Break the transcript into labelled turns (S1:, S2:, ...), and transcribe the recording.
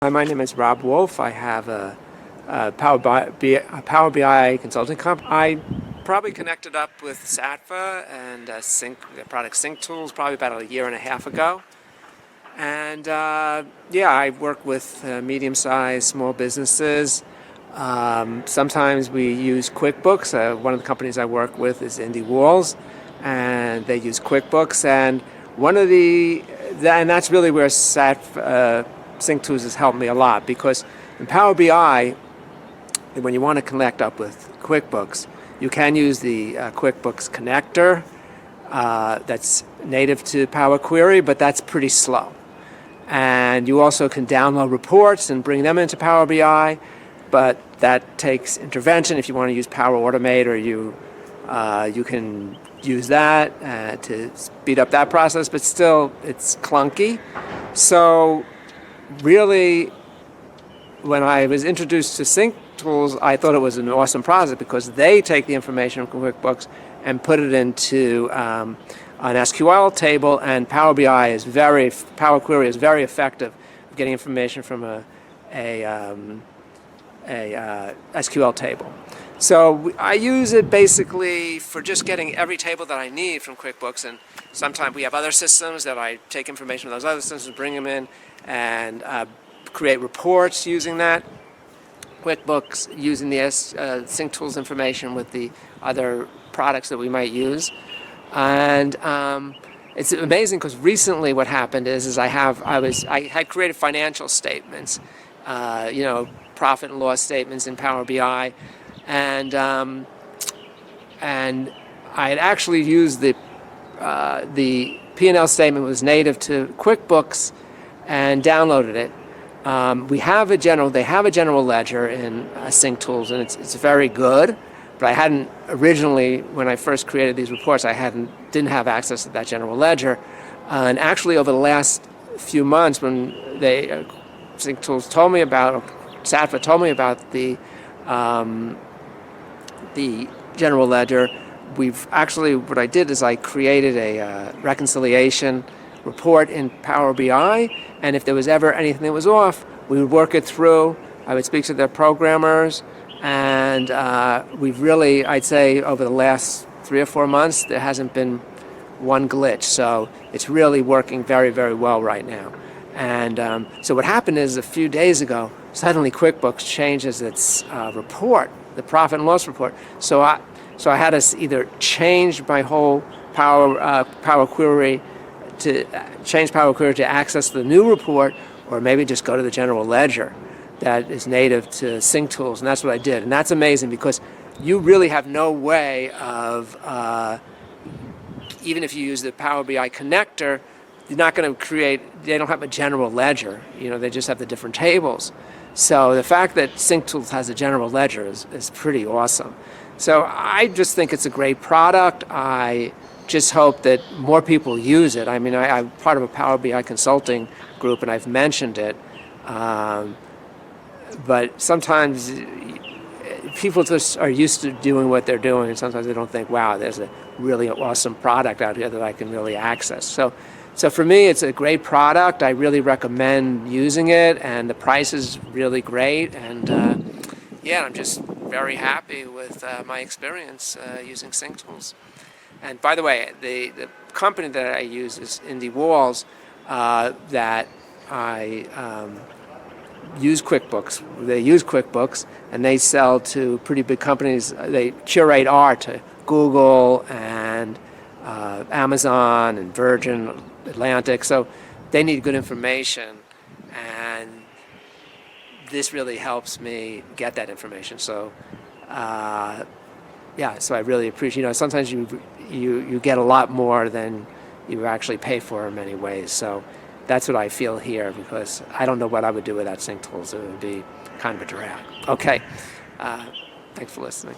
S1: Hi, my name is Rob Wolf. I have a Power BI consulting company. I probably connected up with Satva and the product SyncTools probably about a year and a half ago. And yeah, I work with medium-sized small businesses. Sometimes we use QuickBooks. One of the companies I work with is Indie Walls, and they use QuickBooks. And that's really where SyncTools has helped me a lot, because in Power BI, when you want to connect up with QuickBooks, you can use the QuickBooks connector that's native to Power Query, but that's pretty slow. And you also can download reports and bring them into Power BI, but that takes intervention. If you want to use Power Automate, or you can use that to speed up that process, but still it's clunky. So really, when I was introduced to SyncTools, I thought it was an awesome project, because they take the information from QuickBooks and put it into an SQL table, and Power Query is very effective at getting information from a SQL table. So I use it basically for just getting every table that I need from QuickBooks, and sometimes we have other systems that I take information from those other systems and bring them in and create reports using that. QuickBooks using the SyncTools information with the other products that we might use. And it's amazing, because recently what happened is I had created financial statements, profit and loss statements in Power BI, and I had actually used the P&L statement was native to QuickBooks and downloaded it. They have a general ledger in SyncTools, and it's very good. But I hadn't originally, when I first created these reports, didn't have access to that general ledger. And actually, over the last few months, when SyncTools told me about, Satva told me about the general ledger, what I did is I created a reconciliation report in Power BI, and if there was ever anything that was off, we would work it through. I would speak to their programmers, and we've really, I'd say, over the last 3 or 4 months, there hasn't been one glitch. So it's really working very, very well right now. And so what happened is, a few days ago, suddenly QuickBooks changes its report, the profit and loss report. So I had to either change my whole Power Query to access the new report, or maybe just go to the general ledger that is native to SyncTools, and that's what I did. And that's amazing, because you really have no way of, even if you use the Power BI connector, you're not going to they don't have a general ledger, they just have the different tables. So the fact that SyncTools has a general ledger is pretty awesome. So I just think it's a great product. I just hope that more people use it. I mean, I'm part of a Power BI consulting group, and I've mentioned it. But sometimes people just are used to doing what they're doing, and sometimes they don't think, wow, there's a really awesome product out here that I can really access. So for me, it's a great product. I really recommend using it, and the price is really great. And yeah, I'm just very happy with my experience using SyncTools. And by the way, the company that I use is Indie Walls, that I use QuickBooks. They use QuickBooks, and they sell to pretty big companies. They curate art to Google and Amazon and Virgin Atlantic. So they need good information, and this really helps me get that information. So yeah, so I really appreciate. Sometimes you get a lot more than you actually pay for in many ways. So that's what I feel here, because I don't know what I would do without SyncTools. It would be kind of a drag. Okay, thanks for listening.